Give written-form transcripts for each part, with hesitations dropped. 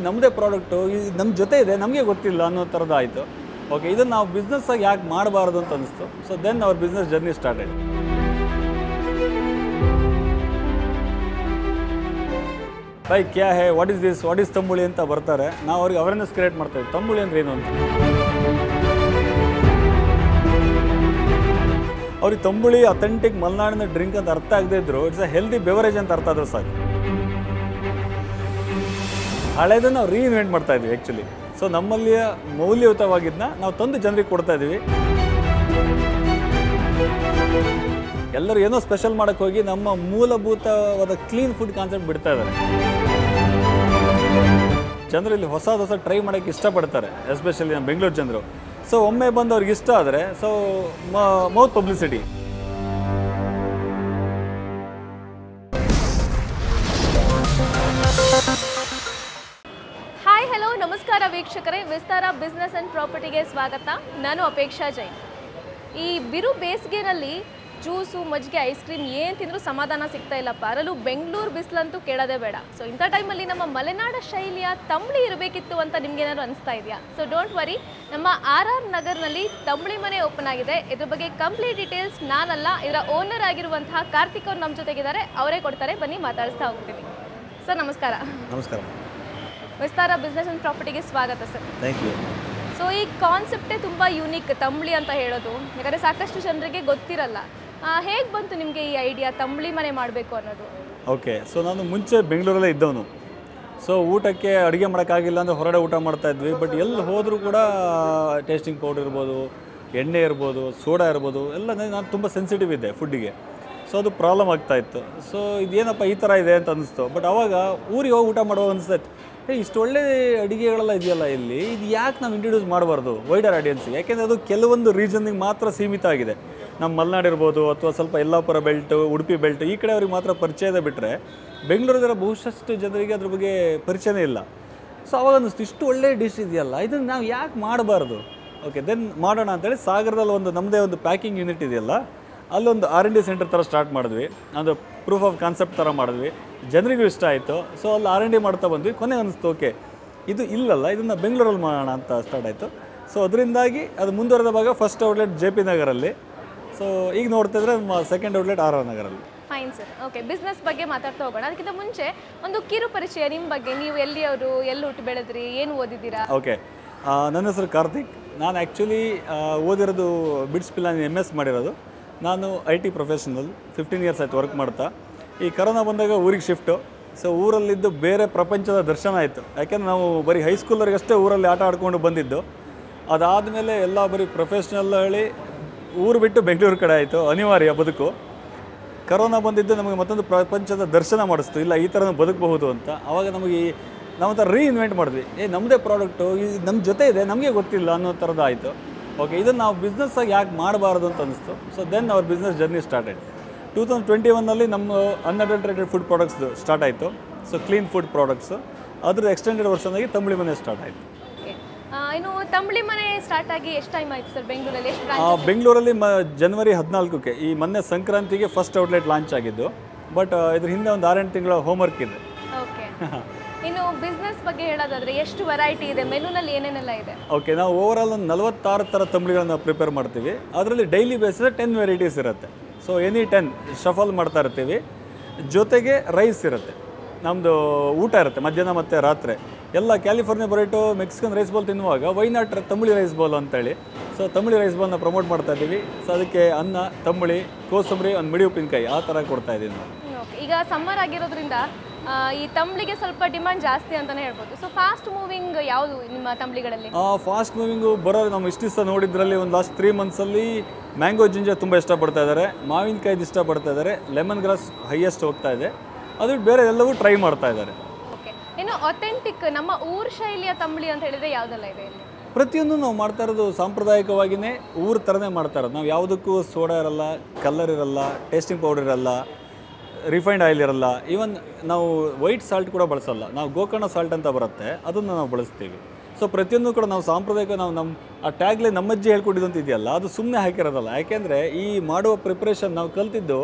ನಮ್ಮದೇ ಪ್ರಾಡಕ್ಟು ನಮ್ಮ ಜೊತೆ ಇದೆ, ನಮಗೆ ಗೊತ್ತಿಲ್ಲ ಅನ್ನೋ ಥರದ್ದು ಆಯಿತು. ಓಕೆ, ಇದನ್ನು ನಾವು ಬಿಸ್ನೆಸ್ಸಾಗಿ ಯಾಕೆ ಮಾಡಬಾರ್ದು ಅಂತ ಅನಿಸ್ತು. ಸೊ ದೆನ್ ಅವರ್ ಬಿಸ್ನೆಸ್ ಜರ್ನಿ ಸ್ಟಾರ್ಟೆಡ್. ಬೈ ಕ್ಯಾ ಹೇ, what is this, what is tambuli ಅಂತ ಬರ್ತಾರೆ. ನಾವು ಅವ್ರಿಗೆ ಅವೇರ್ನೆಸ್ ಕ್ರಿಯೇಟ್ ಮಾಡ್ತಾಯಿದ್ವಿ, ತಂಬುಳಿ ಅಂದ್ರೆ ಏನು ಅಂತ. ಅವ್ರಿಗೆ ತಂಬುಳಿ ಅಥೆಂಟಿಕ್ ಮಲೆನಾಡಿನ ಡ್ರಿಂಕ್ ಅಂತ ಅರ್ಥ ಆಗದೇ ಇದ್ರು, ಇಟ್ಸ್ ಅ ಹೆಲ್ದಿ ಬೆವರೇಜ್ ಅಂತ ಅರ್ಥ ಆದರೂ ಸಾಕು. ಹಳೇದನ್ನು ನಾವು ರೀಇನ್ವೆಂಟ್ ಮಾಡ್ತಾ ಇದ್ವಿ ಆ್ಯಕ್ಚುಲಿ. ಸೊ ನಮ್ಮಲ್ಲಿಯ ಮೌಲ್ಯಯುತವಾಗಿದ್ದನ್ನ ನಾವು ತಂದು ಜನರಿಗೆ ಕೊಡ್ತಾ ಇದ್ದೀವಿ. ಎಲ್ಲರೂ ಏನೋ ಸ್ಪೆಷಲ್ ಮಾಡೋಕ್ಕೆ ಹೋಗಿ ನಮ್ಮ ಮೂಲಭೂತವಾದ ಕ್ಲೀನ್ ಫುಡ್ ಕಾನ್ಸೆಪ್ಟ್ ಬಿಡ್ತಾ ಇದ್ದಾರೆ. ಜನರು ಇಲ್ಲಿ ಹೊಸ ಟ್ರೈ ಮಾಡೋಕ್ಕೆ ಇಷ್ಟಪಡ್ತಾರೆ, ಎಸ್ಪೆಷಲಿ ನಮ್ಮ ಬೆಂಗಳೂರು ಜನರು. ಸೊ ಒಮ್ಮೆ ಬಂದು ಅವ್ರಿಗೆ ಇಷ್ಟ ಆದರೆ so mouth publicity. Hi, hello, ನಮಸ್ಕಾರ ವೀಕ್ಷಕರೇ. ವಿಸ್ತಾರ ಬಿಸ್ನೆಸ್ ಆ್ಯಂಡ್ ಪ್ರಾಪರ್ಟಿಗೆ ಸ್ವಾಗತ. ನಾನು ಅಪೇಕ್ಷಾ ಜೈನ್. ಈ ಬಿರು ಬೇಸಿಗೆನಲ್ಲಿ ಜ್ಯೂಸು, ಮಜ್ಜಿಗೆ, ಐಸ್ ಕ್ರೀಮ್ ಏನು ತಿಂದರೂ ಸಮಾಧಾನ ಸಿಗ್ತಾ ಇಲ್ಲಪ್ಪ. ಅದರಲ್ಲೂ ಬೆಂಗಳೂರು ಬಿಸಿಲಂತೂ ಕೇಳೋದೇ ಬೇಡ. ಸೊ ಇಂಥ ಟೈಮಲ್ಲಿ ನಮ್ಮ ಮಲೆನಾಡ ಶೈಲಿಯ ತಂಬಳಿ ಇರಬೇಕಿತ್ತು ಅಂತ ನಿಮ್ಗೇನಾದ್ರು ಅನಿಸ್ತಾ ಇದೆಯಾ? ಸೊ ಡೋಂಟ್ ವರಿ, ನಮ್ಮ RR ನಗರ್ನಲ್ಲಿ ತಂಬಳಿ ಮನೆ ಓಪನ್ ಆಗಿದೆ. ಇದ್ರ ಬಗ್ಗೆ ಕಂಪ್ಲೀಟ್ ಡೀಟೇಲ್ಸ್ ನಾನಲ್ಲ, ಇದರ ಓನರ್ ಆಗಿರುವಂತಹ ಕಾರ್ತಿಕ್ ಅವ್ರು ನಮ್ಮ ಜೊತೆಗಿದ್ದಾರೆ. ಅವರೇ ಕೊಡ್ತಾರೆ, ಬನ್ನಿ ಮಾತಾಡಿಸ್ತಾ ಹೋಗ್ತೀನಿ. ಸರ್ ನಮಸ್ಕಾರ. ನಮಸ್ಕಾರ. ವಿಸ್ತಾರ ಬಿಸ್ನೆಸ್ ಆ್ಯಂಡ್ ಪ್ರಾಪರ್ಟಿಗೆ ಸ್ವಾಗತ ಸರ್. Thank you. ಸೊ ಈ ಕಾನ್ಸೆಪ್ಟೇ ತುಂಬ ಯೂನಿಕ್, ತಂಬಳಿ ಅಂತ ಹೇಳೋದು. ಯಾಕಂದರೆ ಸಾಕಷ್ಟು ಜನರಿಗೆ ಗೊತ್ತಿರಲ್ಲ. ಹೇಗೆ ಬಂತು ನಿಮಗೆ ಈ ಐಡಿಯಾ ತಂಬಳಿ ಮನೆ ಮಾಡಬೇಕು ಅನ್ನೋದು? ಓಕೆ, ಸೊ ನಾನು ಮುಂಚೆ ಬೆಂಗಳೂರಲ್ಲೇ ಇದ್ದವನು. ಸೊ ಊಟಕ್ಕೆ ಅಡುಗೆ ಮಾಡೋಕ್ಕಾಗಿಲ್ಲ ಅಂದರೆ ಹೊರಗಡೆ ಊಟ ಮಾಡ್ತಾಯಿದ್ವಿ. ಬಟ್ ಎಲ್ಲಿ ಹೋದರೂ ಕೂಡ ಟೇಸ್ಟಿಂಗ್ ಪೌಡರ್ ಇರ್ಬೋದು, ಎಣ್ಣೆ ಇರ್ಬೋದು, ಸೋಡಾ ಇರ್ಬೋದು, ಎಲ್ಲ ನಾನು ತುಂಬ ಸೆನ್ಸಿಟಿವ್ ಇದ್ದೆ ಫುಡ್ಡಿಗೆ. ಸೊ ಅದು ಪ್ರಾಬ್ಲಮ್ ಆಗ್ತಾಯಿತ್ತು. ಸೊ ಇದೇನಪ್ಪ ಈ ಥರ ಇದೆ ಅಂತ ಅನ್ನಿಸ್ತು. ಬಟ್ ಆವಾಗ ಊರಿಗೆ ಹೋಗಿ ಊಟ ಮಾಡುವಾಗ ಅನಿಸ್ತಾಯಿತ್ತು, ಇಷ್ಟು ಒಳ್ಳೆ ಅಡುಗೆಗಳೆಲ್ಲ ಇದೆಯಲ್ಲ ಇಲ್ಲಿ, ಇದು ಯಾಕೆ ನಾವು ಇಂಟ್ರೊಡ್ಯೂಸ್ ಮಾಡಬಾರ್ದು ವೈಡರ್ ಆಡಿಯನ್ಸ್ಗೆ? ಯಾಕೆಂದರೆ ಅದು ಕೆಲವೊಂದು ರೀಜನ್ನಿಗೆ ಮಾತ್ರ ಸೀಮಿತ ಆಗಿದೆ. ನಮ್ಮ ಮಲೆನಾಡು ಇರ್ಬೋದು, ಅಥವಾ ಸ್ವಲ್ಪ ಯಲ್ಲಾಪುರ ಬೆಲ್ಟು, ಉಡುಪಿ ಬೆಲ್ಟು, ಈ ಕಡೆ ಅವ್ರಿಗೆ ಮಾತ್ರ ಪರಿಚಯದ ಬಿಟ್ಟರೆ ಬೆಂಗಳೂರಿನ ಬಹುಶಷ್ಟು ಜನರಿಗೆ ಅದ್ರ ಬಗ್ಗೆ ಪರಿಚಯನೇ ಇಲ್ಲ. ಸೊ ಅವಾಗ ಅನ್ನಿಸ್ತು, ಇಷ್ಟು ಒಳ್ಳೆ ಡಿಶ್ ಇದೆಯಲ್ಲ, ಇದನ್ನು ನಾವು ಯಾಕೆ ಮಾಡಬಾರ್ದು? ಓಕೆ, ದೆನ್ ಮಾಡೋಣ ಅಂತೇಳಿ ಸಾಗರದಲ್ಲಿ ಒಂದು ನಮ್ಮದೇ ಒಂದು ಪ್ಯಾಕಿಂಗ್ ಯೂನಿಟ್ ಇದೆಯಲ್ಲ, ಅಲ್ಲೊಂದು R&D ಸೆಂಟರ್ ಥರ ಸ್ಟಾರ್ಟ್ ಮಾಡಿದ್ವಿ. ಅದು ಪ್ರೂಫ್ ಆಫ್ ಕಾನ್ಸೆಪ್ಟ್ ಥರ ಮಾಡಿದ್ವಿ. ಜನರಿಗೂ ಇಷ್ಟ ಆಯಿತು. ಸೊ ಅಲ್ಲಿ R&D ಮಾಡ್ತಾ ಬಂದ್ವಿ. ಕೊನೆಗೆ ಅನ್ನಿಸ್ತು, ಓಕೆ ಇದು ಇಲ್ಲಲ್ಲ, ಇದನ್ನು ಬೆಂಗಳೂರಲ್ಲಿ ಮಾಡೋಣ ಅಂತ ಸ್ಟಾರ್ಟ್ ಆಯಿತು. ಸೊ ಅದರಿಂದಾಗಿ ಅದು ಮುಂದುವರೆದ ಭಾಗ ಫಸ್ಟ್ ಔಟ್ಲೆಟ್ JP ನಗರಲ್ಲಿ. ಸೊ ಈಗ ನೋಡ್ತಿದ್ರೆ ಸೆಕೆಂಡ್ ಔಟ್ಲೆಟ್ RR ನಗರಲ್ಲಿ. Fine sir. ಓಕೆ, ಬಿಸ್ನೆಸ್ ಬಗ್ಗೆ ಮಾತಾಡ್ತಾ ಹೋಗೋಣ. ಅದಕ್ಕಿಂತ ಮುಂಚೆ ಒಂದು ಕಿರು ಪರಿಚಯ ನಿಮ್ಮ ಬಗ್ಗೆ. ನೀವು ಎಲ್ಲಿಯವರು, ಎಲ್ಲಿ ಹುಟ್ಟು ಬೆಳೆದ್ರಿ, ಏನು ಓದಿದ್ದೀರಾ? ಓಕೆ, ನನ್ನ ಹೆಸರು ಕಾರ್ತಿಕ್. ನಾನು ಆ್ಯಕ್ಚುಲಿ ಓದಿರೋದು ಬಿಟ್ಸ್ ಪಿಲಾನಿ MS ಮಾಡಿರೋದು. ನಾನು IT ಪ್ರೊಫೆಷನಲ್, 15 ಇಯರ್ಸ್ ಆಯಿತು ವರ್ಕ್ ಮಾಡ್ತಾ. ಈ ಕರೋನಾ ಬಂದಾಗ ಊರಿಗೆ ಶಿಫ್ಟು. ಸೊ ಊರಲ್ಲಿದ್ದು ಬೇರೆ ಪ್ರಪಂಚದ ದರ್ಶನ ಆಯಿತು. ಯಾಕೆಂದರೆ ನಾವು ಬರೀ ಹೈಸ್ಕೂಲರಿಗಷ್ಟೇ ಊರಲ್ಲಿ ಆಟ ಆಡ್ಕೊಂಡು ಬಂದಿದ್ದು. ಅದಾದಮೇಲೆ ಎಲ್ಲ ಬರೀ ಪ್ರೊಫೆಷ್ನಲ್ ಹೇಳಿ ಊರು ಬಿಟ್ಟು ಬೆಂಗಳೂರು ಕಡೆ ಆಯಿತು, ಅನಿವಾರ್ಯ ಬದುಕು. ಕರೋನಾ ಬಂದಿದ್ದು ನಮಗೆ ಮತ್ತೊಂದು ಪ್ರಪಂಚದ ದರ್ಶನ ಮಾಡಿಸ್ತು, ಇಲ್ಲ ಈ ಥರ ಬದುಕಬಹುದು ಅಂತ. ಆವಾಗ ನಮಗೆ ನಾವು ಥರ ರೀಇನ್ವೆಂಟ್ ಮಾಡಿದ್ವಿ. ನಮ್ಮದೇ ಪ್ರಾಡಕ್ಟು ನಮ್ಮ ಜೊತೆ ಇದೆ, ನಮಗೆ ಗೊತ್ತಿಲ್ಲ ಅನ್ನೋ ಥರದ್ದು ಆಯಿತು. ಓಕೆ, ಇದನ್ನು ನಾವು ಬಿಸ್ನೆಸ್ಸಾಗಿ ಯಾಕೆ ಮಾಡಬಾರ್ದು ಅಂತ ಅನಿಸ್ತು. ಸೊ ದೆನ್ ಅವರ್ ಬಿಸ್ನೆಸ್ ಜರ್ನಿ ಸ್ಟಾರ್ಟೆಡ್. 2021ನಲ್ಲಿ ನಮ್ಮ ಅನ್ಅಡಲ್ಟ್ರೇಟೆಡ್ ಫುಡ್ ಪ್ರಾಡಕ್ಟ್ಸ್ದು ಸ್ಟಾರ್ಟ್ ಆಯಿತು. ಸೊ ಕ್ಲೀನ್ ಫುಡ್ ಪ್ರಾಡಕ್ಟ್ಸು, ಅದ್ರ ಎಕ್ಸ್ಟೆಂಡೆಡ್ ವರ್ಷನ್ ಆಗಿ ತಂಬಳಿ ಮನೆ ಸ್ಟಾರ್ಟ್ ಆಯಿತು. ಇನ್ನು ತಂಬಳಿ ಮನೆ ಸ್ಟಾರ್ಟ್ ಆಗಿ ಎಷ್ಟು ಟೈಮ್ ಆಯಿತು ಸರ್ ಬೆಂಗಳೂರಲ್ಲಿ? ಬೆಂಗಳೂರಲ್ಲಿ ಜನವರಿ 14ಕ್ಕೆ, ಈ ಮೊನ್ನೆ ಸಂಕ್ರಾಂತಿಗೆ ಫಸ್ಟ್ ಔಟ್ಲೆಟ್ ಲಾಂಚ್ ಆಗಿದ್ದು. ಬಟ್ ಇದ್ರ ಹಿಂದೆ ಒಂದು 6-8 ತಿಂಗಳ ಹೋಮ್ವರ್ಕ್ ಇದೆ. ಓಕೆ, ಇನ್ನು ಬಿಸ್ನೆಸ್ ಬಗ್ಗೆ ಹೇಳೋದಾದರೆ ಎಷ್ಟು ವೆರೈಟಿ ಇದೆ, ಮೆನುನಲ್ಲಿ ಏನೇನೆಲ್ಲ ಇದೆ? ಓಕೆ, ನಾವು ಓವರಾಲ್ ಒಂದು 46 ಥರ ತಂಬಳಿಗಳನ್ನ ಪ್ರಿಪೇರ್ ಮಾಡ್ತೀವಿ. ಅದರಲ್ಲಿ ಡೈಲಿ ಬೇಸಿಸ್ 10 ವೆರೈಟೀಸ್ ಇರುತ್ತೆ. ಸೊ ಎನಿ 10 ಶಫಲ್ ಮಾಡ್ತಾ ಇರ್ತೀವಿ. ಜೊತೆಗೆ ರೈಸ್ ಇರುತ್ತೆ, ನಮ್ಮದು ಊಟ ಇರುತ್ತೆ ಮಧ್ಯಾಹ್ನ ಮತ್ತು ರಾತ್ರಿ. ಎಲ್ಲ ಕ್ಯಾಲಿಫೋರ್ನಿಯಾ ಬೊರೇಟೊ, ಮೆಕ್ಸಿಕನ್ ರೈಸ್ ಬಾಲ್ ತಿನ್ನುವಾಗ ವೈನಾಟ್ ತಂಬಳಿ ರೈಸ್ ಬಾಲ್ ಅಂತೇಳಿ. ಸೊ ತಂಬಳಿ ರೈಸ್ ಬಾಲ್ನ ಪ್ರಮೋಟ್ ಮಾಡ್ತಾ ಇದ್ದೀವಿ. ಸೊ ಅದಕ್ಕೆ ಅನ್ನ, ತಂಬಳಿ, ಕೋಸಂಬರಿ, ಒಂದು ಮಿಡಿ ಉಪ್ಪಿನಕಾಯಿ ಆ ಥರ ಕೊಡ್ತಾ ಇದ್ದೀವಿ ನಾವು. ಓಕೆ, ಈಗ ಸಮ್ಮರ್ ಆಗಿರೋದ್ರಿಂದ ಈ ತಂಬಳಿಗೆ ಸ್ವಲ್ಪ ಡಿಮಾಂಡ್ ಜಾಸ್ತಿ ಅಂತಲೇ ಹೇಳ್ಬೋದು. ಸೊ ಫಾಸ್ಟ್ ಮೂವಿಂಗ್ ಯಾವುದು ನಿಮ್ಮ ತಂಬಳಿಗಳಲ್ಲಿ? ಫಾಸ್ಟ್ ಮೂವಿಂಗು ಬರೋದು ನಾವು ಇಷ್ಟು ದಿವಸ ನೋಡಿದ್ರಲ್ಲಿ ಒಂದು ಲಾಸ್ಟ್ 3 ಮಂತ್ಸಲ್ಲಿ ಮ್ಯಾಂಗೋ ಜಿಂಜರ್ ತುಂಬ ಇಷ್ಟಪಡ್ತಾ ಇದ್ದಾರೆ, ಮಾವಿನಕಾಯ್ದು ಇಷ್ಟಪಡ್ತಾ ಇದ್ದಾರೆ, ಲೆಮನ್ ಗ್ರಾಸ್ ಹೈಯೆಸ್ಟ್ ಹೋಗ್ತಾ ಇದೆ. ಅದು ಬೇರೆ ಎಲ್ಲವೂ ಟ್ರೈ ಮಾಡ್ತಾ ಇದ್ದಾರೆ. ಓಕೆ, ಇನ್ನು ಅಥೆಂಟಿಕ್ ನಮ್ಮ ಊರು ಶೈಲಿಯ ತಂಬಳಿ ಅಂತ ಹೇಳಿದರೆ ಯಾವುದೆಲ್ಲ ಇದೆ ಇಲ್ಲಿ? ಪ್ರತಿಯೊಂದು ನಾವು ಮಾಡ್ತಾ ಇರೋದು ಸಾಂಪ್ರದಾಯಿಕವಾಗಿಯೇ ಊರ ಥರನೇ ಮಾಡ್ತಾ ಇರೋದು. ನಾವು ಯಾವುದಕ್ಕೂ ಸೋಡಾ ಇರಲ್ಲ, ಕಲರ್ ಇರಲ್ಲ, ಟೇಸ್ಟಿಂಗ್ ಪೌಡರ್ ಇರಲ್ಲ, ರಿಫೈನ್ಡ್ ಆಯಿಲ್ ಇರಲ್ಲ. ಈವನ್ ನಾವು ವೈಟ್ ಸಾಲ್ಟ್ ಕೂಡ ಬಳಸಲ್ಲ. ನಾವು ಗೋಕರ್ಣ ಸಾಲ್ಟ್ ಅಂತ ಬರುತ್ತೆ, ಅದನ್ನು ನಾವು ಬಳಸ್ತೀವಿ. ಸೊ ಪ್ರತಿಯೊಂದು ಕೂಡ ನಾವು ಸಾಂಪ್ರದಾಯಿಕ, ನಮ್ಮ ಆ ಟ್ಯಾಗ್ಲೇ ನಮ್ಮಜ್ಜಿ ಹೇಳ್ಕೊಟ್ಟಿದ್ದಂತ ಇದೆಯಲ್ಲ, ಅದು ಸುಮ್ಮನೆ ಹಾಕಿರೋದಲ್ಲ. ಯಾಕೆಂದರೆ ಈ ಮಾಡುವ ಪ್ರಿಪ್ರೇಷನ್ ನಾವು ಕಲ್ತಿದ್ದು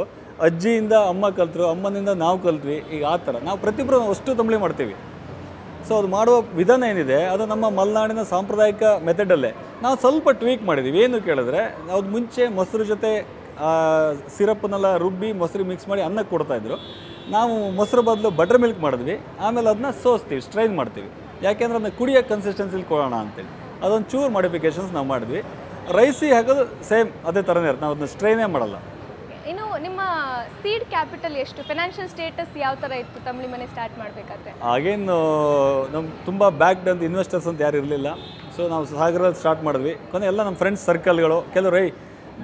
ಅಜ್ಜಿಯಿಂದ ಅಮ್ಮ ಕಲ್ತರು, ಅಮ್ಮನಿಂದ ನಾವು ಕಲ್ತ್ವಿ. ಈಗ ಆ ಥರ ನಾವು ಪ್ರತಿಯೊಬ್ಬರು ಅಷ್ಟು ತಂಬಳಿ ಮಾಡ್ತೀವಿ. ಸೊ ಅದು ಮಾಡುವ ವಿಧಾನ ಏನಿದೆ ಅದು ನಮ್ಮ ಮಲೆನಾಡಿನ ಸಾಂಪ್ರದಾಯಿಕ ಮೆಥಡಲ್ಲೇ ನಾವು ಸ್ವಲ್ಪ ಟ್ವೀಕ್ ಮಾಡಿದ್ದೀವಿ. ಏನು ಕೇಳಿದ್ರೆ ಅದು ಮುಂಚೆ ಮೊಸರು ಜೊತೆ ಸಿರಪ್ನೆಲ್ಲ ರುಬ್ಬಿ ಮೊಸರು ಮಿಕ್ಸ್ ಮಾಡಿ ಅನ್ನಕ್ಕೆ ಕೊಡ್ತಾಯಿದ್ರು. ನಾವು ಮೊಸರು ಬದಲು ಬಟರ್ ಮಿಲ್ಕ್ ಮಾಡಿದ್ವಿ, ಆಮೇಲೆ ಅದನ್ನ ಸೋಸ್ತೀವಿ, ಸ್ಟ್ರೈನ್ ಮಾಡ್ತೀವಿ. ಯಾಕೆಂದ್ರೆ ಅದನ್ನ ಕುಡಿಯೋ ಕನ್ಸಿಸ್ಟೆನ್ಸಿಲಿ ಕೊಡೋಣ ಅಂತೇಳಿ ಅದೊಂದು ಚೂರು ಮಾಡಿಫಿಕೇಷನ್ಸ್ ನಾವು ಮಾಡಿದ್ವಿ. ರೈಸಿಗೆ ಹಾಕೋದು ಸೇಮ್ ಅದೇ ಥರನೇ ಇರುತ್ತೆ, ನಾವು ಅದನ್ನ ಸ್ಟ್ರೈನೇ ಮಾಡಲ್ಲ. ಇನ್ನು ನಿಮ್ಮ ಸೀಡ್ ಕ್ಯಾಪಿಟಲ್ ಎಷ್ಟು, ಫೈನಾನ್ಷಿಯಲ್ ಸ್ಟೇಟಸ್ ಯಾವ ಥರ ಇತ್ತು ತಂಬಳಿ ಮನೆ ಸ್ಟಾರ್ಟ್ ಮಾಡಬೇಕಾದ್ರೆ? ಆಗೇನು ನಮ್ಮ ತುಂಬ ಬ್ಯಾಕ್ಡ್ ಅಂತ ಇನ್ವೆಸ್ಟರ್ಸ್ ಅಂತ ಯಾರು ಇರಲಿಲ್ಲ. ಸೊ ನಾವು ಸಾಗರಲ್ಲಿ ಸ್ಟಾರ್ಟ್ ಮಾಡಿದ್ವಿ. ಕೊನೆ ಎಲ್ಲ ನಮ್ಮ ಫ್ರೆಂಡ್ಸ್ ಸರ್ಕಲ್ಗಳು ಕೆಲವರು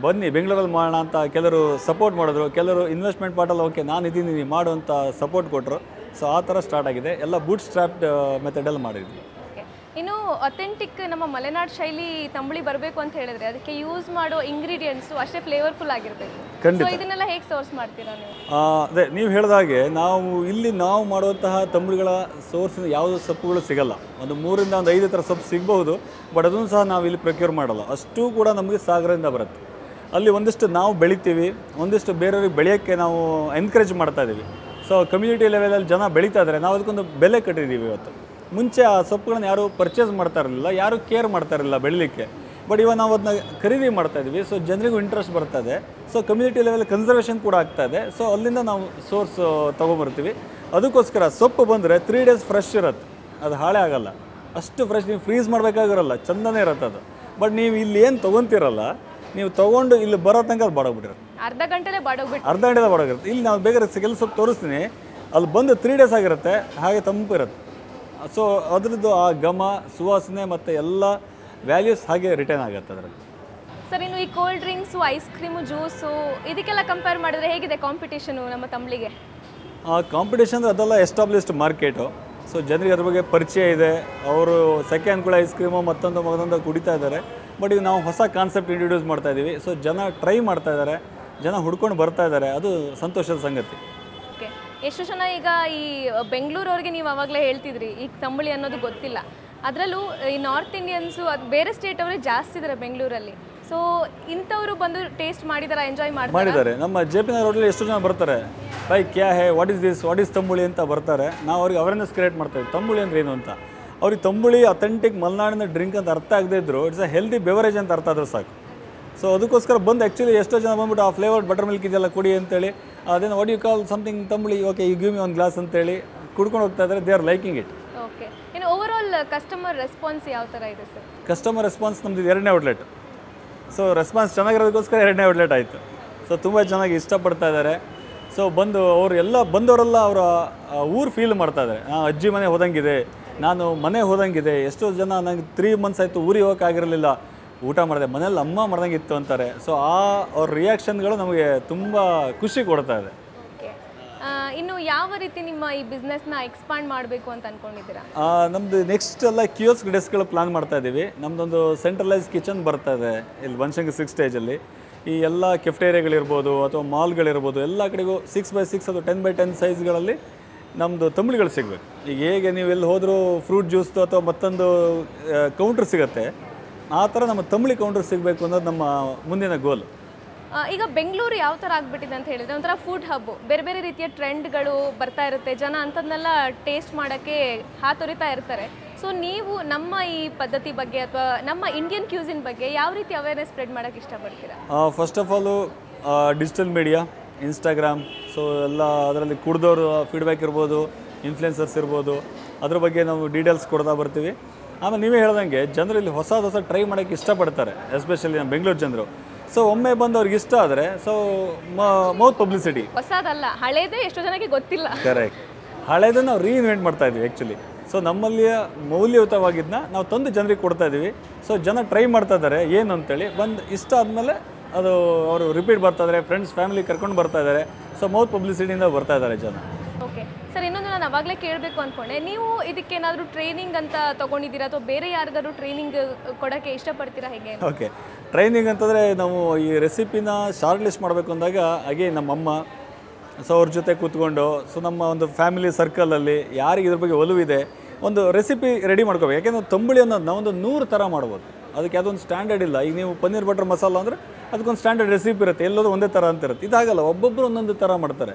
ಬನ್ನಿ ಬೆಂಗಳೂರಲ್ಲಿ ಮಾಡೋಣ ಅಂತ ಕೆಲವರು ಸಪೋರ್ಟ್ ಮಾಡಿದ್ರು, ಕೆಲವರು ಇನ್ವೆಸ್ಟ್ಮೆಂಟ್ ಪಾರ್ಟಲ್ಲಿ ಓಕೆ ನಾನು ಇದ್ದೀನಿ ನೀವು ಮಾಡು ಅಂತ ಸಪೋರ್ಟ್ ಕೊಟ್ಟರು. ಸೊ ಆ ಥರ ಸ್ಟಾರ್ಟ್ ಆಗಿದೆ, ಎಲ್ಲ ಬೂಟ್ ಸ್ಟ್ರಾಪ್ಡ್ ಮೆಥಡಲ್ಲಿ ಮಾಡಿದ್ವಿ. ಇನ್ನು ಅಥೆಂಟಿಕ್ ನಮ್ಮ ಮಲೆನಾಡು ಶೈಲಿ ತಂಬಳಿ ಬರಬೇಕು ಅಂತ ಹೇಳಿದ್ರೆ ಅದಕ್ಕೆ ಯೂಸ್ ಮಾಡೋ ಇಂಗ್ರೀಡಿಯೆಂಟ್ಸು ಅಷ್ಟೇ ಫ್ಲೇವರ್ಫುಲ್ ಆಗಿರಬೇಕು. ಖಂಡಿತ. ಇದನ್ನೆಲ್ಲ ಹೇಗೆ ಸೋರ್ಸ್ ಮಾಡ್ತೀರಾ ನೀವು? ಅದೇ ನೀವು ಹೇಳಿದಾಗೆ ನಾವು ಮಾಡುವಂತಹ ತಂಬಳಿಗಳ ಸೋರ್ಸಿನ ಯಾವುದೋ ಸೊಪ್ಪುಗಳು ಸಿಗಲ್ಲ. ಒಂದು 3ರಿಂದ 5 ಥರ ಸೊಪ್ಪು ಸಿಗಬಹುದು, ಬಟ್ ಅದನ್ನು ಸಹ ನಾವು ಇಲ್ಲಿ ಪ್ರೊಕ್ಯೂರ್ ಮಾಡಲ್ಲ. ಅಷ್ಟು ಕೂಡ ನಮಗೆ ಸಾಗರದಿಂದ ಬರುತ್ತೆ. ಅಲ್ಲಿ ಒಂದಿಷ್ಟು ನಾವು ಬೆಳಿತೀವಿ, ಒಂದಿಷ್ಟು ಬೇರೆಯವ್ರಿಗೆ ಬೆಳೆಯೋಕ್ಕೆ ನಾವು ಎನ್ಕರೇಜ್ ಮಾಡ್ತಾ ಇದ್ದೀವಿ. ಸೊ ಕಮ್ಯುನಿಟಿ ಲೆವೆಲಲ್ಲಿ ಜನ ಬೆಳೀತಾ ಇದ್ದಾರೆ, ನಾವು ಅದಕ್ಕೊಂದು ಬೆಲೆ ಕಟ್ಟಿದ್ದೀವಿ ಇವತ್ತು. ಮುಂಚೆ ಆ ಸೊಪ್ಪುಗಳನ್ನ ಯಾರು ಪರ್ಚೇಸ್ ಮಾಡ್ತಾ ಇರಲಿಲ್ಲ, ಯಾರು ಕೇರ್ ಮಾಡ್ತಾ ಇರಲಿಲ್ಲ ಬೆಳೀಲಿಕ್ಕೆ. ಬಟ್ ಇವಾಗ ನಾವು ಅದನ್ನ ಖರೀದಿ ಮಾಡ್ತಾ ಇದ್ವಿ. ಸೊ ಜನರಿಗೂ ಇಂಟ್ರೆಸ್ಟ್ ಬರ್ತಾ ಇದೆ. ಸೊ ಕಮ್ಯುನಿಟಿ ಲೆವೆಲ್ ಕನ್ಸರ್ವೇಷನ್ ಕೂಡ ಆಗ್ತಾ ಇದೆ. ಸೊ ಅಲ್ಲಿಂದ ನಾವು ಸೋರ್ಸ್ ತೊಗೊಂಬರ್ತೀವಿ. ಅದಕ್ಕೋಸ್ಕರ ಸೊಪ್ಪು ಬಂದರೆ 3 ಡೇಸ್ ಫ್ರೆಶ್ ಇರುತ್ತೆ, ಅದು ಹಾಳೆ ಆಗಲ್ಲ. ಅಷ್ಟು ಫ್ರೆಶ್, ನೀವು ಫ್ರೀಸ್ ಮಾಡಬೇಕಾಗಿರಲ್ಲ, ಚಂದನೇ ಇರುತ್ತೆ ಅದು. ಬಟ್ ನೀವು ಇಲ್ಲಿ ಏನು ತೊಗೊತಿರಲ್ಲ, ನೀವು ತೊಗೊಂಡು ಇಲ್ಲಿ ಬರೋ ತನಕ ಅದು ಬಾಡೋಗ್ಬಿಟ್ಟಿರುತ್ತೆ. ಅರ್ಧ ಗಂಟೆಲೇ ಬಾಡೋಗಿರುತ್ತೆ. ಇಲ್ಲಿ ನಾವು ಬೇಕಾದ್ರೆ ಕೆಲಸ ಸೊಪ್ಪು ತೋರಿಸ್ತೀನಿ, ಅಲ್ಲಿ ಬಂದು 3 ಡೇಸ್ ಆಗಿರುತ್ತೆ, ಹಾಗೆ ತಂಪು ಇರುತ್ತೆ. ಸೊ ಅದರದ್ದು ಆ ಘಮ, ಸುವಾಸನೆ ಮತ್ತು ಎಲ್ಲ ವ್ಯಾಲ್ಯೂಸ್ ಹಾಗೆ ರಿಟರ್ನ್ ಆಗುತ್ತೆ ಅದರಲ್ಲಿ. ಸರ್, ಇನ್ನು ಈ cold drinks, ice cream, juice ಇದಕ್ಕೆಲ್ಲ ಕಂಪೇರ್ ಮಾಡಿದ್ರೆ ಹೇಗಿದೆ ಕಾಂಪಿಟೇಷನು ನಮ್ಮ ತಂಬಳಿಗೆ? ಆ ಕಾಂಪಿಟೇಷನ್ ಅಂದರೆ ಅದೆಲ್ಲ ಎಸ್ಟಾಬ್ಲಿಷ್ಡ್ ಮಾರ್ಕೆಟು. ಸೊ ಜನರಿಗೆ ಅದ್ರ ಬಗ್ಗೆ ಪರಿಚಯ ಇದೆ. ಅವರು ಸೆಕೆಂಡ್ ಕೂಡ ಐಸ್ ಕ್ರೀಮು ಮತ್ತೊಂದು ಕುಡಿತಾ ಇದ್ದಾರೆ. ಬಟ್ ಈಗ ನಾವು ಹೊಸ ಕಾನ್ಸೆಪ್ಟ್ ಇಂಟ್ರೊಡ್ಯೂಸ್ ಮಾಡ್ತಾ ಇದ್ದೀವಿ. ಸೊ ಜನ ಟ್ರೈ ಮಾಡ್ತಾ ಇದ್ದಾರೆ, ಜನ ಹುಡ್ಕೊಂಡು ಬರ್ತಾ ಇದ್ದಾರೆ, ಅದು ಸಂತೋಷದ ಸಂಗತಿ. ಓಕೆ, ಎಷ್ಟು ಜನ ಈಗ ಈ ಬೆಂಗಳೂರವ್ರಿಗೆ ನೀವು ಆವಾಗಲೇ ಹೇಳ್ತಿದ್ರಿ ಈ ತಂಬಳಿ ಅನ್ನೋದು ಗೊತ್ತಿಲ್ಲ, ಅದರಲ್ಲೂ ಈ ನಾರ್ತ್ ಇಂಡಿಯನ್ಸು ಅದು ಬೇರೆ ಸ್ಟೇಟ್ ಅವರೇ ಜಾಸ್ತಿ ಇದ್ದಾರೆ ಬೆಂಗಳೂರಲ್ಲಿ. ಸೊ ಇಂಥವರು ಬಂದು ಟೇಸ್ಟ್ ಮಾಡಿದಾರೆ, ಎಂಜಾಯ್ ಮಾಡಿದ್ದಾರೆ. ನಮ್ಮ JP ನಗರ್ ರೋಡಲ್ಲಿ ಎಷ್ಟು ಜನ ಬರ್ತಾರೆ, ಬೈ ಕ್ಯಾ ಹೇ, what is this, what is tambuli ಅಂತ ಬರ್ತಾರೆ. ನಾವು ಅವ್ರಿಗೆ ಅವೇರ್ನೆಸ್ ಕ್ರಿಯೇಟ್ ಮಾಡ್ತೇವೆ, ತಂಬುಳಿ ಅಂದ್ರೆ ಏನು ಅಂತ. ಅವ್ರಿಗೆ ತಂಬುಳಿ ಅಥೆಂಟಿಕ್ ಮಲೆನಾಡಿನ ಡ್ರಿಂಕ್ ಅಂತ ಅರ್ಥ ಆಗದೇ ಇದ್ರು, ಇಟ್ಸ್ ಅ ಹೆಲ್ದಿ ಬೆವರೇಜ್ ಅಂತ ಅರ್ಥ ಆದರೂ ಸಾಕು. ಸೊ ಅದಕ್ಕೋಸ್ಕರ ಬಂದು ಆ್ಯಕ್ಚುಲಿ ಎಷ್ಟೋ ಜನ ಬಂದ್ಬಿಟ್ಟು ಆ ಫ್ಲೇವರ್ಡ್ ಬಟರ್ ಮಿಲ್ಕ್ ಇದೆಲ್ಲ ಕುಡಿ ಅಂತೇಳಿ, ಅದೇನು what you call something tambuli, okay you give me ಒಂದು ಗ್ಲಾಸ್ ಅಂತೇಳಿ ಕುಡ್ಕೊಂಡು ಹೋಗ್ತಾ ಇದ್ದಾರೆ. They are liking it. Okay, ಇನ್ನು ಓವರ್ ಆಲ್ ಕಸ್ಟಮರ್ ರೆಸ್ಪಾನ್ಸ್ ಯಾವ ಥರ ಇದೆ ಸರ್? ಕಸ್ಟಮರ್ ರೆಸ್ಪಾನ್ಸ್ ನಮ್ಮದು 2ನೇ ಔಟ್ಲೆಟ್. ಸೊ ರೆಸ್ಪಾನ್ಸ್ ಚೆನ್ನಾಗಿರೋದಕ್ಕೋಸ್ಕರ 2ನೇ ಔಟ್ಲೆಟ್ ಆಯಿತು. ಸೊ ತುಂಬ ಚೆನ್ನಾಗಿ ಇಷ್ಟಪಡ್ತಾ ಇದ್ದಾರೆ. ಸೊ ಬಂದವರೆಲ್ಲ ಅವರ ಊರು ಫೀಲ್ ಮಾಡ್ತಾ ಇದ್ದಾರೆ. ಅಜ್ಜಿ ಮನೆ ಹೋದಂಗಿದೆ, ನಾನು ಮನೆ ಹೋದಂಗಿದೆ. ಎಷ್ಟೋ ಜನ ನನಗೆ 3 ಮಂತ್ಸ್ ಆಯಿತು ಊರಿಗೆ ಹೋಗೋಕ್ಕಾಗಿರಲಿಲ್ಲ, ಊಟ ಮಾಡಿದೆ ಮನೇಲಿ ಅಮ್ಮ ಮಾಡ್ದಂಗೆ ಇತ್ತು ಅಂತಾರೆ. ಸೊ ಅವ್ರ ರಿಯಾಕ್ಷನ್ಗಳು ನಮಗೆ ತುಂಬ ಖುಷಿ ಕೊಡ್ತಾ ಇದೆ. ಇನ್ನು ಯಾವ ರೀತಿ ನಿಮ್ಮ ಈ ಬಿಸ್ನೆಸ್ನ ಎಕ್ಸ್ಪಾಂಡ್ ಮಾಡಬೇಕು ಅಂತ ಅಂದ್ಕೊಂಡಿದ್ದೀರಾ? ನಮ್ಮದು ನೆಕ್ಸ್ಟ್ ಎಲ್ಲ ಕಿಯೋಸ್ಕ್ ಡೆಸ್ಕ್ಗಳು ಪ್ಲಾನ್ ಮಾಡ್ತಾ ಇದ್ದೀವಿ. ನಮ್ಮದೊಂದು ಸೆಂಟ್ರಲೈಸ್ ಕಿಚನ್ ಬರ್ತಾ ಇದೆ ಇಲ್ಲಿ ಬನಶಂಕರಿ 6 ಸ್ಟೇಜಲ್ಲಿ. ಈ ಎಲ್ಲ ಕೆಫ್ಟೇರಿಯಾಗಳಿರ್ಬೋದು ಅಥವಾ ಮಾಲ್ಗಳಿರ್ಬೋದು, ಎಲ್ಲ ಕಡೆಗೂ 6x6 ಅಥವಾ 10x10 ಸೈಜ್ಗಳಲ್ಲಿ ನಮ್ಮದು ತಂಬಳಿಗಳು ಸಿಗಬೇಕು. ಈಗ ಹೇಗೆ ನೀವು ಎಲ್ಲಿ ಹೋದರೂ ಫ್ರೂಟ್ ಜ್ಯೂಸ್ದು ಅಥವಾ ಮತ್ತೊಂದು ಕೌಂಟ್ರ್ ಸಿಗುತ್ತೆ, ಆ ಥರ ನಮ್ಮ ತಂಬಳಿ ಕೌಂಟ್ರ್ ಸಿಗಬೇಕು ಅನ್ನೋದು ನಮ್ಮ ಮುಂದಿನ ಗೋಲ್. ಈಗ ಬೆಂಗಳೂರು ಯಾವ ಥರ ಆಗಿಬಿಟ್ಟಿದೆ ಅಂತ ಹೇಳಿದ್ರೆ ಒಂಥರ ಫುಡ್ ಹಬ್ಬು, ಬೇರೆ ಬೇರೆ ರೀತಿಯ ಟ್ರೆಂಡ್ಗಳು ಬರ್ತಾ ಇರುತ್ತೆ, ಜನ ಅಂಥದ್ದನ್ನೆಲ್ಲ ಟೇಸ್ಟ್ ಮಾಡೋಕ್ಕೆ ಹಾತೊರಿತಾ ಇರ್ತಾರೆ. ಸೊ ನೀವು ನಮ್ಮ ಈ ಪದ್ಧತಿ ಬಗ್ಗೆ ಅಥವಾ ನಮ್ಮ ಇಂಡಿಯನ್ ಕ್ಯೂಸಿನ್ ಬಗ್ಗೆ ಯಾವ ರೀತಿ ಅವೇರ್ನೆಸ್ ಸ್ಪ್ರೆಡ್ ಮಾಡೋಕ್ಕೆ ಇಷ್ಟಪಡ್ತೀರಾ? First of all digital media, Instagram, so ಎಲ್ಲ ಅದರಲ್ಲಿ ಕುಡ್ದವ್ರು ಫೀಡ್ಬ್ಯಾಕ್ ಇರ್ಬೋದು, ಇನ್ಫ್ಲುಯೆನ್ಸರ್ಸ್ ಇರ್ಬೋದು, ಅದ್ರ ಬಗ್ಗೆ ನಾವು ಡೀಟೇಲ್ಸ್ ಕೊಡ್ತಾ ಬರ್ತೀವಿ. ಆಮೇಲೆ ನೀವೇ ಹೇಳ್ದಂಗೆ ಜನರಲ್ಲಿ ಹೊಸ ಟ್ರೈ ಮಾಡೋಕ್ಕೆ ಇಷ್ಟಪಡ್ತಾರೆ, ಎಸ್ಪೆಷಲಿ ನಮ್ಮ ಬೆಂಗಳೂರು ಜನರು. ಸೊ ಒಮ್ಮೆ ಬಂದು ಅವ್ರಿಗೆ ಇಷ್ಟ ಆದರೆ ಸೊ ಮೌತ್ ಪಬ್ಲಿಸಿಟಿ. ಹೊಸದಲ್ಲ, ಹಳೇದೇ ಎಷ್ಟೋ ಜನಕ್ಕೆ ಗೊತ್ತಿಲ್ಲ. ಕರೆಕ್ಟ್, ಹಳೇದನ್ನು ನಾವು ರೀಇನ್ವೆಂಟ್ ಮಾಡ್ತಾ ಇದ್ವಿ ಆ್ಯಕ್ಚುಲಿ. ಸೊ ನಮ್ಮಲ್ಲಿಯ ಮೌಲ್ಯಯುತವಾಗಿದ್ದನ್ನ ನಾವು ತಂದು ಜನರಿಗೆ ಕೊಡ್ತಾ ಇದ್ದೀವಿ. ಸೊ ಜನ ಟ್ರೈ ಮಾಡ್ತಾ ಇದ್ದಾರೆ ಏನು ಅಂತೇಳಿ, ಬಂದು ಇಷ್ಟ ಆದಮೇಲೆ ಅದು ಅವರು ರಿಪೀಟ್ ಬರ್ತಾ ಇದ್ದಾರೆ, ಫ್ರೆಂಡ್ಸ್ ಫ್ಯಾಮಿಲಿ ಕರ್ಕೊಂಡು ಬರ್ತಾ ಇದ್ದಾರೆ. ಸೊ ಮೌತ್ ಪಬ್ಲಿಸಿಟಿಯಿಂದ ಬರ್ತಾ ಇದ್ದಾರೆ ಜನ. ಓಕೆ ಸರ್, ಇನ್ನೊಂದು ನಾನು ಅವಾಗಲೇ ಕೇಳಬೇಕು ಅಂದ್ಕೊಂಡೆ, ನೀವು ಇದಕ್ಕೇನಾದರೂ ಟ್ರೈನಿಂಗ್ ಅಂತ ತೊಗೊಂಡಿದ್ದೀರಾ ಅಥವಾ ಬೇರೆ ಯಾರಿಗಾದ್ರೂ ಟ್ರೈನಿಂಗ್ ಕೊಡೋಕ್ಕೆ ಇಷ್ಟಪಡ್ತೀರಾ ಹೇಗೆ? ಓಕೆ, ಟ್ರೈನಿಂಗ್ ಅಂತಂದರೆ ನಾವು ಈ ರೆಸಿಪಿನ ಶಾರ್ಟ್ ಲಿಸ್ಟ್ ಮಾಡಬೇಕು ಅಂದಾಗ ಹಾಗೆ ನಮ್ಮಮ್ಮ, ಸೊ ಅವ್ರ ಜೊತೆ ಕೂತ್ಕೊಂಡು, ಸೊ ನಮ್ಮ ಒಂದು ಫ್ಯಾಮಿಲಿ ಸರ್ಕಲಲ್ಲಿ ಯಾರಿಗೆ ಇದ್ರ ಬಗ್ಗೆ ಒಲವಿದೆ ಒಂದು ರೆಸಿಪಿ ರೆಡಿ ಮಾಡ್ಕೋಬೇಕು. ಯಾಕೆಂದರೆ ತಂಬುಳಿ ಅನ್ನೋದು ನಾವೊಂದು 100 ಥರ ಮಾಡ್ಬೋದು, ಅದಕ್ಕೆ ಅದೊಂದು ಸ್ಟ್ಯಾಂಡರ್ಡ್ ಇಲ್ಲ. ಈಗ ನೀವು ಪನ್ನೀರ್ ಬಟರ್ ಮಸಾಲ ಅಂದರೆ ಅದಕ್ಕೊಂದು ಸ್ಟ್ಯಾಂಡರ್ಡ್ ರೆಸಿಪಿ ಇರುತ್ತೆ, ಎಲ್ಲೋದು ಒಂದೇ ಥರ ಅಂತ ಇರುತ್ತೆ. ಇದಾಗಲ್ಲ, ಒಬ್ಬೊಬ್ಬರು ಒಂದೊಂದು ಥರ ಮಾಡ್ತಾರೆ.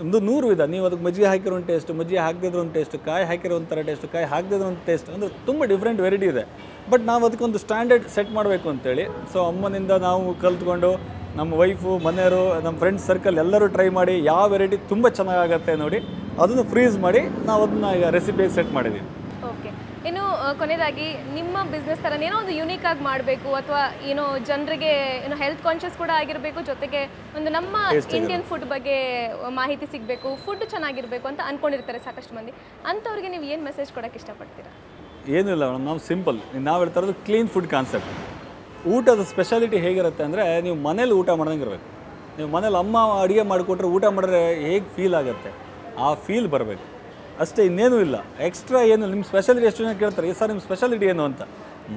ಒಂದು 100 ವಿಧ. ನೀವು ಅದಕ್ಕೆ ಮಜ್ಜಿಗೆ ಹಾಕಿರೋ ಒಂದು ಟೇಸ್ಟ್, ಮಜ್ಜಿಗೆ ಹಾಕದಿರೋ ಒಂದು ಟೇಸ್ಟ್, ಕಾಯಿ ಹಾಕಿರೋ ಒಂಥರ ಟೇಸ್ಟ್, ಕಾಯಿ ಹಾಕದಿರೋ ಒಂದು ಟೇಸ್ಟ್, ಅಂದರೆ ತುಂಬ ಡಿಫ್ರೆಂಟ್ ವೆರೈಟಿ ಇದೆ. ಬಟ್ ನಾವು ಅದಕ್ಕೊಂದು ಸ್ಟ್ಯಾಂಡರ್ಡ್ ಸೆಟ್ ಮಾಡಬೇಕು ಅಂತೇಳಿ ಸೊ ಅಮ್ಮನಿಂದ ನಾವು ಕಲ್ತ್ಕೊಂಡು ನಮ್ಮ ವೈಫು, ಮನೆಯವರು, ನಮ್ಮ ಫ್ರೆಂಡ್ಸ್ ಸರ್ಕಲ್ ಎಲ್ಲರೂ ಟ್ರೈ ಮಾಡಿ ಯಾವ ವೆರೈಟಿ ತುಂಬ ಚೆನ್ನಾಗಾಗತ್ತೆ ನೋಡಿ ಅದನ್ನು ಫ್ರೀಸ್ ಮಾಡಿ ನಾವು ಅದನ್ನು ಈಗ ರೆಸಿಪಿಗೆ ಸೆಟ್ ಮಾಡಿದ್ದೀವಿ. ಓಕೆ, ಇನ್ನು ಕೊನೆಯದಾಗಿ ನಿಮ್ಮ ಬಿಸ್ನೆಸ್ ಥರನೇ ಏನೋ ಒಂದು ಯೂನಿಕ್ ಆಗಿ ಮಾಡಬೇಕು ಅಥವಾ ಏನೋ ಜನರಿಗೆ ಏನೋ ಹೆಲ್ತ್ ಕಾನ್ಷಿಯಸ್ ಕೂಡ ಆಗಿರಬೇಕು, ಜೊತೆಗೆ ಒಂದು ನಮ್ಮ ಇಂಡಿಯನ್ ಫುಡ್ ಬಗ್ಗೆ ಮಾಹಿತಿ ಸಿಗಬೇಕು, ಫುಡ್ ಚೆನ್ನಾಗಿರಬೇಕು ಅಂತ ಅಂದ್ಕೊಂಡಿರ್ತಾರೆ ಸಾಕಷ್ಟು ಮಂದಿ. ಅಂಥವ್ರಿಗೆ ನೀವು ಏನು ಮೆಸೇಜ್ ಕೊಡೋಕ್ಕೆ ಇಷ್ಟಪಡ್ತೀರಾ? ಏನಿಲ್ಲ ಮೇಡಮ್, ನಾವು ಸಿಂಪಲ್, ನಾವು ಹೇಳ್ತಾ ಇರೋದು ಕ್ಲೀನ್ ಫುಡ್ ಕಾನ್ಸೆಪ್ಟ್. ಊಟದ ಸ್ಪೆಷಾಲಿಟಿ ಹೇಗಿರುತ್ತೆ ಅಂದರೆ ನೀವು ಮನೇಲಿ ಊಟ ಮಾಡ್ದಂಗೆ ಇರಬೇಕು. ನೀವು ಮನೇಲಿ ಅಮ್ಮ ಅಡುಗೆ ಮಾಡಿಕೊಟ್ರೆ ಊಟ ಮಾಡಿದ್ರೆ ಹೇಗೆ ಫೀಲ್ ಆಗುತ್ತೆ ಆ ಫೀಲ್ ಬರಬೇಕು ಅಷ್ಟೇ, ಇನ್ನೇನೂ ಇಲ್ಲ. ಎಕ್ಸ್ಟ್ರಾ ಏನು ನಿಮ್ಮ ಸ್ಪೆಷಾಲಿಟಿ ಎಷ್ಟು ಜನ ಕೇಳ್ತಾರೆ ಸರ್ ನಿಮ್ಮ ಸ್ಪೆಷಾಲಿಟಿ ಏನು ಅಂತ,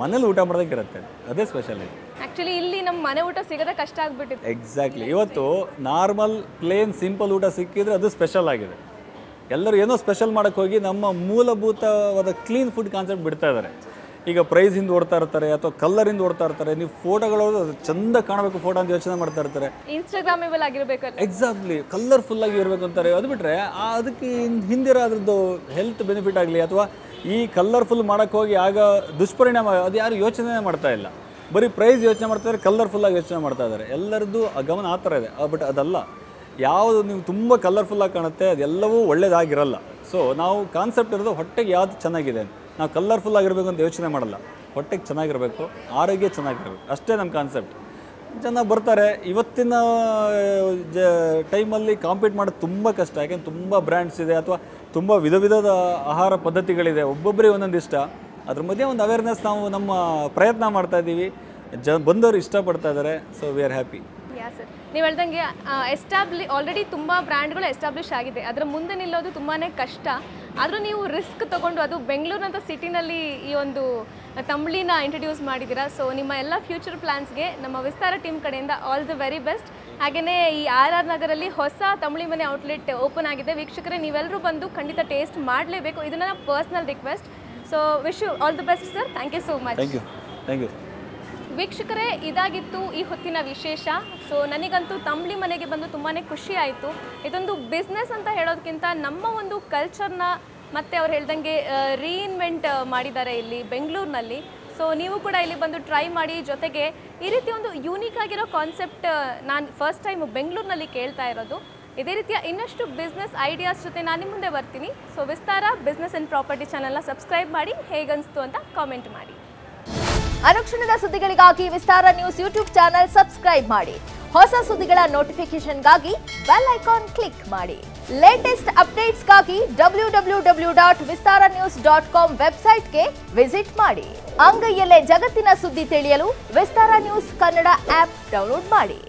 ಮನೇಲಿ ಊಟ ಮಾಡೋದಕ್ಕೆ ಇರುತ್ತೆ, ಅದೇ ಸ್ಪೆಷಾಲಿಟಿ. ಆ್ಯಕ್ಚುಲಿ ಇಲ್ಲಿ ನಮ್ಮ ಮನೆ ಊಟ ಸಿಗೋದೇ ಕಷ್ಟ ಆಗಿಬಿಟ್ಟಿದೆ. ಎಕ್ಸಾಕ್ಟ್ಲಿ, ಇವತ್ತು ನಾರ್ಮಲ್ ಪ್ಲೇನ್ ಸಿಂಪಲ್ ಊಟ ಸಿಕ್ಕಿದ್ರೆ ಅದು ಸ್ಪೆಷಲ್ ಆಗಿದೆ. ಎಲ್ಲರೂ ಏನೋ ಸ್ಪೆಷಲ್ ಮಾಡೋಕ್ಕೆ ಹೋಗಿ ನಮ್ಮ ಮೂಲಭೂತವಾದ ಕ್ಲೀನ್ ಫುಡ್ ಕಾನ್ಸೆಪ್ಟ್ ಬಿಡ್ತಾ ಇದ್ದಾರೆ. ಈಗ ಪ್ರೈಸಿಂದ ಓಡ್ತಾ ಇರ್ತಾರೆ ಅಥವಾ ಕಲ್ಲರಿಂದ ಓಡ್ತಾ ಇರ್ತಾರೆ. ನೀವು ಫೋಟೋಗಳು ಚಂದ ಕಾಣಬೇಕು ಫೋಟೋ ಅಂತ ಯೋಚನೆ ಮಾಡ್ತಾ ಇರ್ತಾರೆ, ಇನ್ಸ್ಟಾಗ್ರಾಮೇಬಲ್ ಆಗಿರಬೇಕು. ಎಕ್ಸಾಕ್ಟ್ಲಿ, ಕಲರ್ಫುಲ್ಲಾಗಿ ಇರಬೇಕು ಅಂತಾರೆ. ಅದು ಬಿಟ್ಟರೆ ಅದಕ್ಕೆ ಹಿಂದಿರೋ ಅದ್ರದ್ದು ಹೆಲ್ತ್ ಬೆನಿಫಿಟ್ ಆಗಲಿ ಅಥವಾ ಈ ಕಲರ್ಫುಲ್ ಮಾಡೋಕ್ಕೆ ಹೋಗಿ ಆಗ ದುಷ್ಪರಿಣಾಮ ಅದು ಯಾರು ಯೋಚನೆ ಮಾಡ್ತಾ ಇಲ್ಲ. ಬರೀ ಪ್ರೈಸ್ ಯೋಚನೆ ಮಾಡ್ತಾರೆ, ಕಲರ್ಫುಲ್ಲಾಗಿ ಯೋಚನೆ ಮಾಡ್ತಾ ಇದ್ದಾರೆ. ಎಲ್ಲರದ್ದು ಗಮನ ಆ ಥರ ಇದೆ. ಬಟ್ ಅದಲ್ಲ, ಯಾವುದು ನೀವು ತುಂಬ ಕಲರ್ಫುಲ್ಲಾಗಿ ಕಾಣುತ್ತೆ ಅದೆಲ್ಲವೂ ಒಳ್ಳೇದಾಗಿರಲ್ಲ. ಸೊ ನಾವು ಕಾನ್ಸೆಪ್ಟ್ ಇರೋದು ಹೊಟ್ಟೆಗೆ ಯಾವುದು ಚೆನ್ನಾಗಿದೆ, ನಾವು ಕಲರ್ಫುಲ್ ಆಗಿರಬೇಕು ಅಂತ ಯೋಚನೆ ಮಾಡಲ್ಲ, ಹೊಟ್ಟೆಗೆ ಚೆನ್ನಾಗಿರಬೇಕು, ಆರೋಗ್ಯ ಚೆನ್ನಾಗಿರಬೇಕು, ಅಷ್ಟೇ ನಮ್ಮ ಕಾನ್ಸೆಪ್ಟ್. ಜನ ಬರ್ತಾರೆ. ಇವತ್ತಿನ ಟೈಮಲ್ಲಿ ಕಾಂಪೀಟ್ ಮಾಡೋದು ತುಂಬ ಕಷ್ಟ, ಯಾಕೆಂದ್ರೆ ತುಂಬ ಬ್ರ್ಯಾಂಡ್ಸ್ ಇದೆ ಅಥವಾ ತುಂಬ ವಿಧ ವಿಧದ ಆಹಾರ ಪದ್ಧತಿಗಳಿದೆ, ಒಬ್ಬೊಬ್ಬರಿಗೆ ಒಂದೊಂದು ಇಷ್ಟ. ಅದ್ರ ಮಧ್ಯೆ ಒಂದು ಅವೇರ್ನೆಸ್ ನಾವು ನಮ್ಮ ಪ್ರಯತ್ನ ಮಾಡ್ತಾ ಇದ್ದೀವಿ, ಬಂದವರು ಇಷ್ಟಪಡ್ತಾ ಇದ್ದಾರೆ. So we are happy. Sir, ನೀವು ಹೇಳ್ದಂಗೆ ಆಲ್ರೆಡಿ ತುಂಬ ಬ್ರ್ಯಾಂಡ್ಗಳು ಎಸ್ಟಾಬ್ಲಿಷ್ ಆಗಿದೆ, ಅದರ ಮುಂದೆ ನಿಲ್ಲೋದು ತುಂಬಾ ಕಷ್ಟ. ಆದರೂ ನೀವು ರಿಸ್ಕ್ ತೊಗೊಂಡು ಅದು ಬೆಂಗಳೂರಿನಂಥ ಸಿಟಿನಲ್ಲಿ ಈ ಒಂದು ತಂಬ್ಳಿನ ಇಂಟ್ರಡ್ಯೂಸ್ ಮಾಡಿದ್ದೀರಾ. ಸೊ ನಿಮ್ಮ ಎಲ್ಲ ಫ್ಯೂಚರ್ ಪ್ಲ್ಯಾನ್ಸ್ಗೆ ನಮ್ಮ ವಿಸ್ತಾರ ಟೀಮ್ ಕಡೆಯಿಂದ ಆಲ್ ದಿ ವೆರಿ ಬೆಸ್ಟ್. ಹಾಗೆಯೇ ಈ RR ನಗರಲ್ಲಿ ಹೊಸ ತಂಬ್ಳಿ ಮನೆ ಔಟ್ಲೆಟ್ ಓಪನ್ ಆಗಿದೆ. ವೀಕ್ಷಕರೇ, ನೀವೆಲ್ಲರೂ ಬಂದು ಖಂಡಿತ ಟೇಸ್ಟ್ ಮಾಡಲೇಬೇಕು, ಇದು ನನ್ನ personal request. So wish you all the best sir. Thank you so much. Thank you. ವೀಕ್ಷಕರೇ, ಇದಾಗಿತ್ತು ಈ ಹೊತ್ತಿನ ವಿಶೇಷ. ಸೊ ನನಗಂತೂ ತಂಬ್ಳಿ ಮನೆಗೆ ಬಂದು ತುಂಬಾ ಖುಷಿ ಆಯಿತು. ಇದೊಂದು ಬಿಸ್ನೆಸ್ ಅಂತ ಹೇಳೋದಕ್ಕಿಂತ ನಮ್ಮ ಒಂದು ಕಲ್ಚರ್ನ ಮತ್ತು ಅವ್ರು ಹೇಳ್ದಂಗೆ ರೀಇನ್ವೆಂಟ್ ಮಾಡಿದ್ದಾರೆ ಇಲ್ಲಿ ಬೆಂಗಳೂರಿನಲ್ಲಿ. ಸೊ ನೀವು ಕೂಡ ಇಲ್ಲಿ ಬಂದು ಟ್ರೈ ಮಾಡಿ. ಜೊತೆಗೆ ಈ ರೀತಿ ಒಂದು ಯೂನಿಕ್ ಆಗಿರೋ ಕಾನ್ಸೆಪ್ಟ್ ನಾನು ಫಸ್ಟ್ ಟೈಮ್ ಬೆಂಗಳೂರಿನಲ್ಲಿ ಕೇಳ್ತಾ ಇರೋದು. ಇದೇ ರೀತಿಯ ಇನ್ನಷ್ಟು ಬಿಸ್ನೆಸ್ ಐಡಿಯಾಸ್ ಜೊತೆ ನಾನು ನಿಮ್ಮ ಮುಂದೆ ಬರ್ತೀನಿ. So Vistara business and property ಚಾನಲ್ನ ಸಬ್ಸ್ಕ್ರೈಬ್ ಮಾಡಿ, ಹೇಗನ್ನಿಸ್ತು ಅಂತ ಕಾಮೆಂಟ್ ಮಾಡಿ. ಅನುಕ್ಷಣದ ಸುದ್ದಿಗಳಿಗಾಗಿ ವಿಸ್ತಾರ ನ್ಯೂಸ್ ಯೂಟ್ಯೂಬ್ ಚಾನೆಲ್ ಸಬ್ಸ್ಕ್ರೈಬ್ ಮಾಡಿ. ಹೊಸ ಸುದ್ದಿಗಳ ನೋಟಿಫಿಕೇಶನ್ಗಾಗಿ ಬೆಲ್ ಐಕಾನ್ ಕ್ಲಿಕ್ ಮಾಡಿ. ಲೇಟೆಸ್ಟ್ ಅಪ್ಡೇಟ್ಸ್ಗಾಗಿ www.vistaranews.com ವೆಬ್ಸೈಟ್ಗೆ ವಿಸಿಟ್ ಮಾಡಿ. ಅಂಗೈಯಲ್ಲೇ ಜಗತ್ತಿನ ಸುದ್ದಿ ತಿಳಿಯಲು ವಿಸ್ತಾರ ನ್ಯೂಸ್ ಕನ್ನಡ ಆಪ್ ಡೌನ್ಲೋಡ್ ಮಾಡಿ.